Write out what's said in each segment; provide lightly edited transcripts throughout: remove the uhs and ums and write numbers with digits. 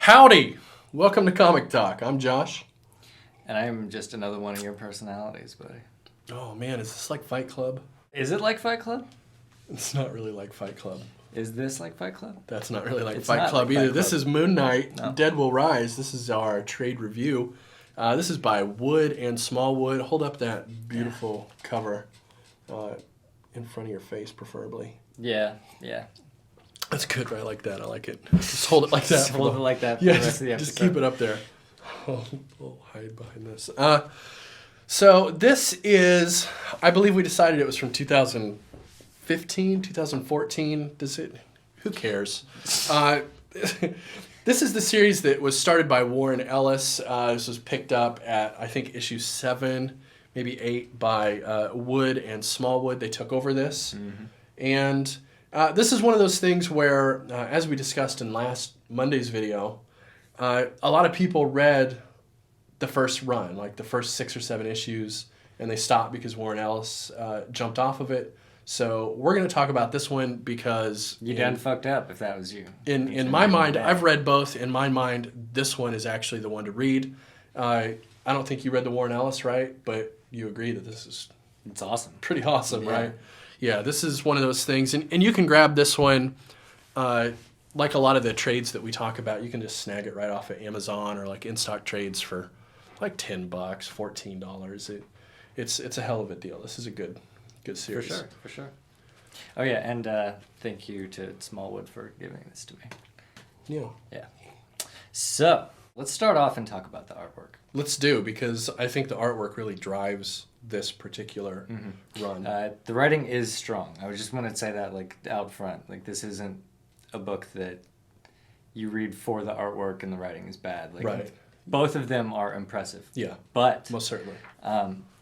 Howdy! Welcome to Comic Talk. I'm Josh. And I'm just another one of your personalities, buddy. Oh man, is this like Fight Club? Is it like Fight Club? It's not really like Fight Club. Is this like Fight Club? That's not really like It's Fight not Club like either. Fight This Club. is Moon Knight, No. Dead Will Rise. This is our trade review. This is by Wood and Smallwood. Hold up that beautiful cover in front of your face, preferably. Yeah. That's good, right? I like that. I like it. Just hold it like that. Just hold it like that for Yeah, the rest of the episode. just keep it up there. We'll hide behind this. So this is, I believe we decided it was from 2015, 2014. Does it? Who cares? This is the series that was started by Warren Ellis. This was picked up at, I think, issue 7, maybe 8 by Wood and Smallwood. They took over this. Mm-hmm. And this is one of those things where, as we discussed in last Monday's video, a lot of people read the first run, like the first 6 or 7 issues, and they stopped because Warren Ellis jumped off of it. So we're going to talk about this one because... You done fucked up if that was you. In my mind, I've read both. In my mind, this one is actually the one to read. I don't think you read the Warren Ellis, right? But you agree that this is... It's awesome. Pretty awesome, yeah. Right? Yeah, this is one of those things. And you can grab this one, like a lot of the trades that we talk about, you can just snag it right off of Amazon or like in-stock trades for like $10, $14. It's a hell of a deal. This is a good series. For sure. Oh yeah, and thank you to Smallwood for giving this to me. Yeah. So, let's start off and talk about the artwork. Let's do, because I think the artwork really drives this particular run. The writing is strong. I just want to say that like out front. Like this isn't a book that you read for the artwork and the writing is bad. Like, right. Both of them are impressive. Yeah, but most certainly.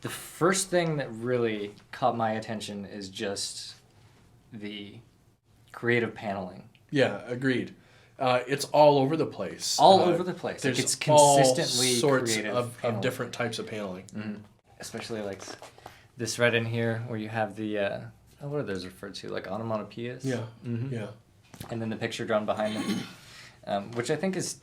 The first thing that really caught my attention is just the creative paneling. Yeah, agreed. It's all over the place. All over the place. There's like it's consistently all sorts creative of different types of paneling. Mm-hmm. Especially like this right in here where you have the, what are those referred to? Like onomatopoeias? Yeah, yeah. And then the picture drawn behind them, which I think is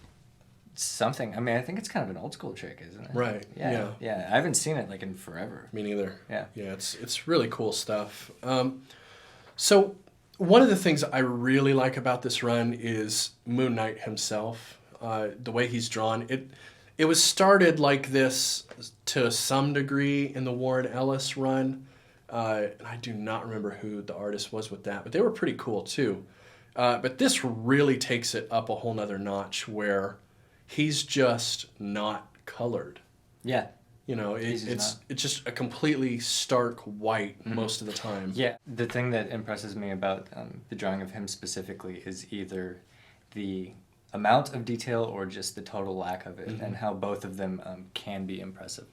something. I mean, I think it's kind of an old school trick, isn't it? Right. Yeah. I haven't seen it like in forever. Me neither. Yeah. Yeah, it's really cool stuff. So one of the things I really like about this run is Moon Knight himself. The way he's drawn. It was started like this to some degree in the Warren Ellis run. And I do not remember who the artist was with that, but they were pretty cool too. But this really takes it up a whole nother notch where he's just not colored. Yeah. You know, it's just a completely stark white most of the time. Yeah. The thing that impresses me about the drawing of him specifically is either the amount of detail or just the total lack of it, and how both of them can be impressive.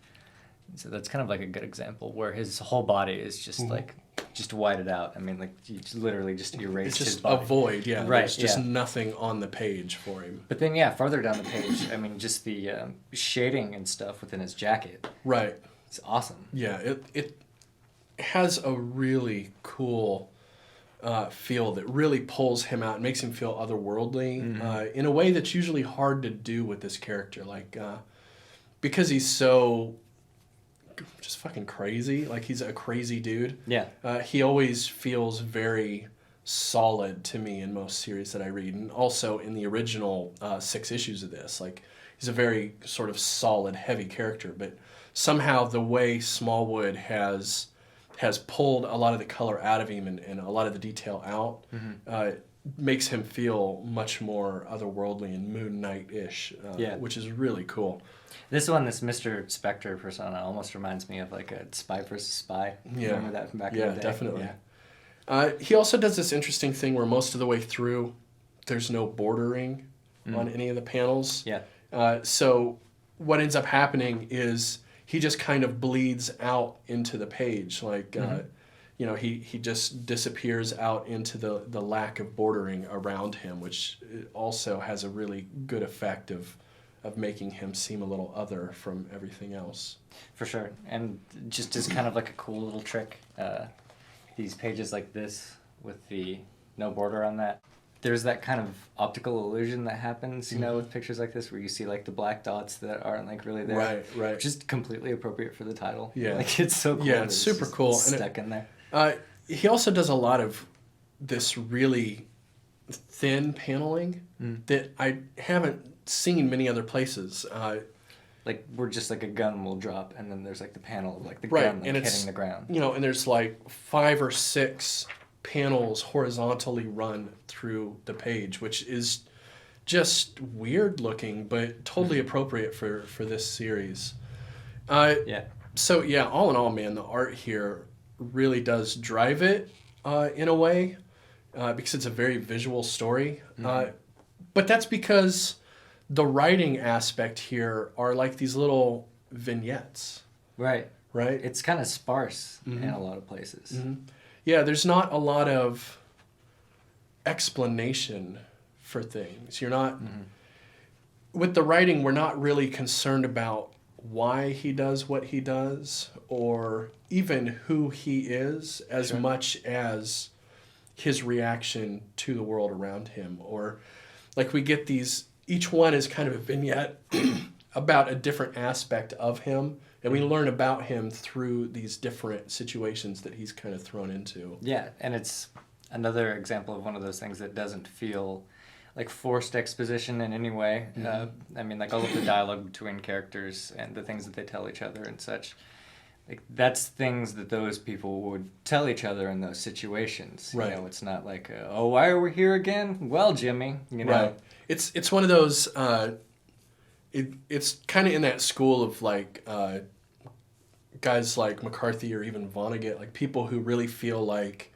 So that's kind of like a good example where his whole body is just like just whited out. I mean, like you literally just erased his body. It's just a void, yeah. Right. There's just nothing on the page for him. But then, farther down the page, I mean, just the shading and stuff within his jacket. Right. It's awesome. Yeah, it has a really cool feel that really pulls him out and makes him feel otherworldly in a way that's usually hard to do with this character. Like, because he's so just fucking crazy. Like, he's a crazy dude. Yeah. He always feels very solid to me in most series that I read. And also in the original 6 issues of this. Like, he's a very sort of solid, heavy character. But somehow the way Smallwood has pulled a lot of the color out of him and a lot of the detail out makes him feel much more otherworldly and Moon Knight-ish, which is really cool. This one, this Mr. Spectre persona, almost reminds me of like a Spy vs. Spy. Yeah. Remember that from back in the day? Definitely. Yeah, he also does this interesting thing where most of the way through, there's no bordering on any of the panels. Yeah. So what ends up happening is he just kind of bleeds out into the page. Like, he just disappears out into the lack of bordering around him, which also has a really good effect of making him seem a little other from everything else. For sure. And just as kind of like a cool little trick, these pages like this with the no border on that, there's that kind of optical illusion that happens, you know, with pictures like this, where you see like the black dots that aren't like really there. Right. Which is completely appropriate for the title. Yeah. Like it's so cool. Yeah, it's super cool. Stuck in there. He also does a lot of this really thin paneling that I haven't seen many other places. Like we're just like a gun will drop, and then there's like the panel of like the Right, gun like, and hitting the ground. You know, and there's like 5 or 6 panels horizontally run through the page, which is just weird looking, but totally appropriate for this series. Yeah. So yeah, all in all, man, the art here really does drive it in a way because it's a very visual story. But that's because the writing aspect here are like these little vignettes. Right. Right? It's kind of sparse in a lot of places. Yeah, there's not a lot of explanation for things. You're not... With the writing, we're not really concerned about why he does what he does or even who he is as much as his reaction to the world around him. Or like we get these... Each one is kind of a vignette about a different aspect of him, and we learn about him through these different situations that he's kind of thrown into. Yeah, and it's another example of one of those things that doesn't feel like forced exposition in any way. I mean, like all of the dialogue between characters and the things that they tell each other and such. Like that's things that those people would tell each other in those situations. Right. You know, it's not like, oh, why are we here again? Well, Jimmy, you know. Right. It's one of those. It's kind of in that school of like guys like McCarthy or even Vonnegut, like people who really feel like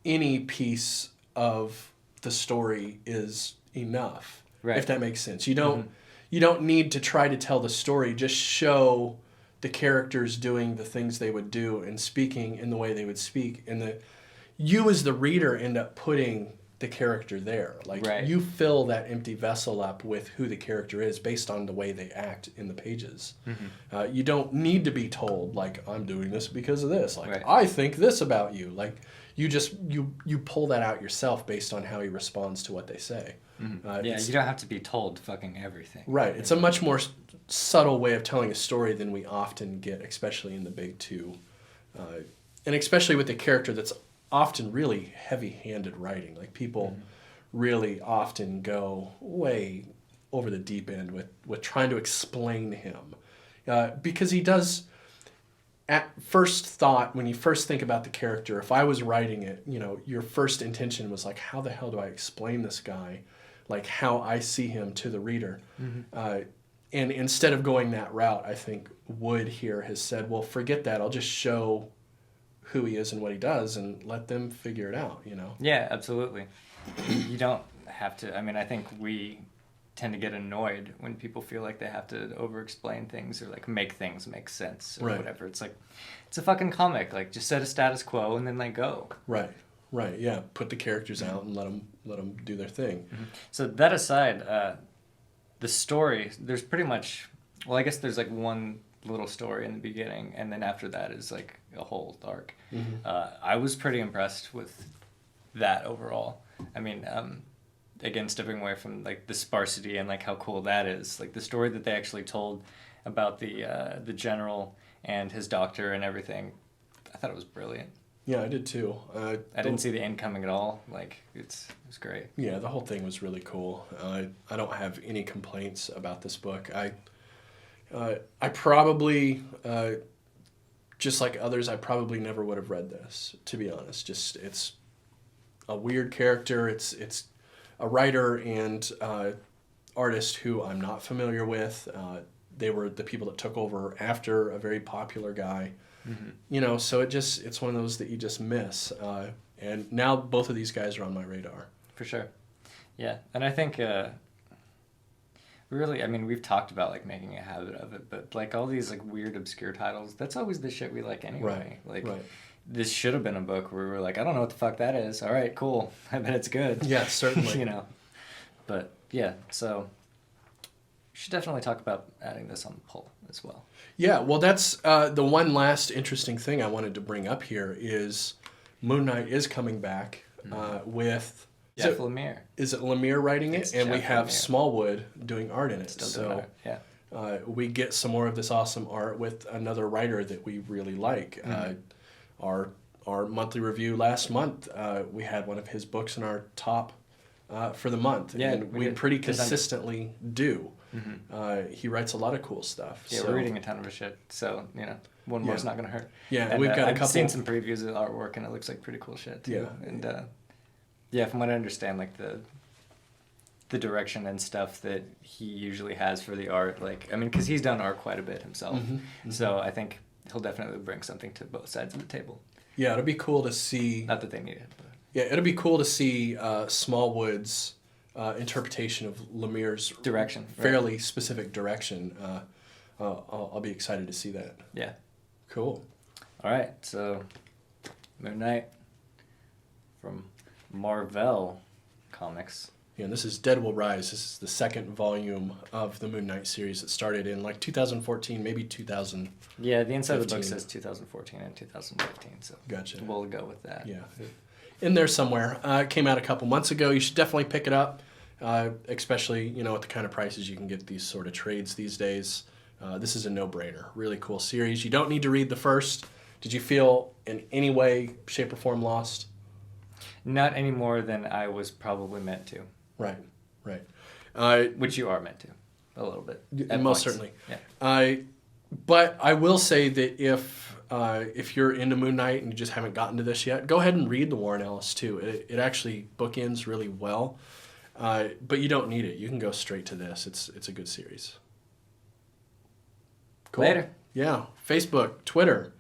any piece of the story is enough. Right. If that makes sense. You don't need to try to tell the story. Just show the characters doing the things they would do and speaking in the way they would speak, and you as the reader end up putting the character there. Like you fill that empty vessel up with who the character is based on the way they act in the pages. You don't need to be told like, I'm doing this because of this. Like I think this about you. Like you just you pull that out yourself based on how he responds to what they say. Yeah, you don't have to be told fucking everything. Right. It's a much more subtle way of telling a story than we often get, especially in the big two. And especially with a character that's often really heavy-handed writing. Like people really often go way over the deep end with trying to explain him. Because he does, at first thought, when you first think about the character, if I was writing it, you know, your first intention was like, how the hell do I explain this guy? Like how I see him to the reader. And instead of going that route, I think Wood here has said, well, forget that. I'll just show who he is and what he does and let them figure it out, you know? Yeah, absolutely. You don't have to. I mean, I think we tend to get annoyed when people feel like they have to over-explain things or like make things make sense or whatever. It's like, it's a fucking comic. Like, just set a status quo and then like go. Right. Yeah. Put the characters out and let them do their thing. So that aside, the story, there's pretty much, well, I guess there's like one little story in the beginning, and then after that is like a whole arc. I was pretty impressed with that overall. I mean, again, stepping away from like the sparsity and like how cool that is, like the story that they actually told about the general and his doctor and everything, I thought it was brilliant. Yeah, I did too. I didn't see the end coming at all. Like it was great. Yeah, the whole thing was really cool. I don't have any complaints about this book. I probably, just like others, I probably never would have read this, to be honest. Just it's a weird character. It's a writer and artist who I'm not familiar with. They were the people that took over after a very popular guy. You know, so it's one of those that you just miss. And now both of these guys are on my radar. For sure. Yeah, and I think really, I mean, we've talked about like making a habit of it, but like all these like weird obscure titles, that's always the shit we like anyway. This should have been a book where we were like, I don't know what the fuck that is. All right, cool. I bet it's good. Yeah, certainly. You know. But yeah, so we should definitely talk about adding this on the poll as well. Yeah, well, that's the one last interesting thing I wanted to bring up here is Moon Knight is coming back with Jeff Lemire. Is it Lemire writing it? It's And we Jeff have Lemire. Smallwood doing art in it. Still doing art, yeah. We get some more of this awesome art with another writer that we really like. Our monthly review last month, we had one of his books in our top for the month. Yeah, and we pretty consistently do. He writes a lot of cool stuff. Yeah, so. we're reading a ton of his shit, so, you know, one more's not going to hurt. Yeah, and we've got a couple. I've seen some previews of the artwork, and it looks like pretty cool shit, too. Yeah. And, yeah, from what I understand, like, the direction and stuff that he usually has for the art, like, I mean, because he's done art quite a bit himself. So I think he'll definitely bring something to both sides of the table. Yeah, it'll be cool to see. Not that they need it. But. Yeah, it'll be cool to see Smallwood's interpretation of Lemire's direction, fairly specific direction. I'll be excited to see that. Yeah. Cool. All right, so Moon Knight from Marvel Comics. Yeah, and this is Dead Will Rise. This is the second volume of the Moon Knight series that started in like 2014, maybe 2000. Yeah, the inside of the book says 2014 and 2015, so gotcha. We'll go with that. Yeah, in there somewhere. It came out a couple months ago. You should definitely pick it up, especially at the kind of prices you can get these sort of trades these days. This is a no-brainer. Really cool series. You don't need to read the first. Did you feel in any way, shape, or form lost? Not any more than I was probably meant to. Right. Which you are meant to, a little bit. Most certainly. Yeah. But I will say that if you're into Moon Knight and you just haven't gotten to this yet, go ahead and read the Warren Ellis too. It actually bookends really well. But you don't need it. You can go straight to this. It's a good series. Cool. Later. Yeah. Facebook, Twitter.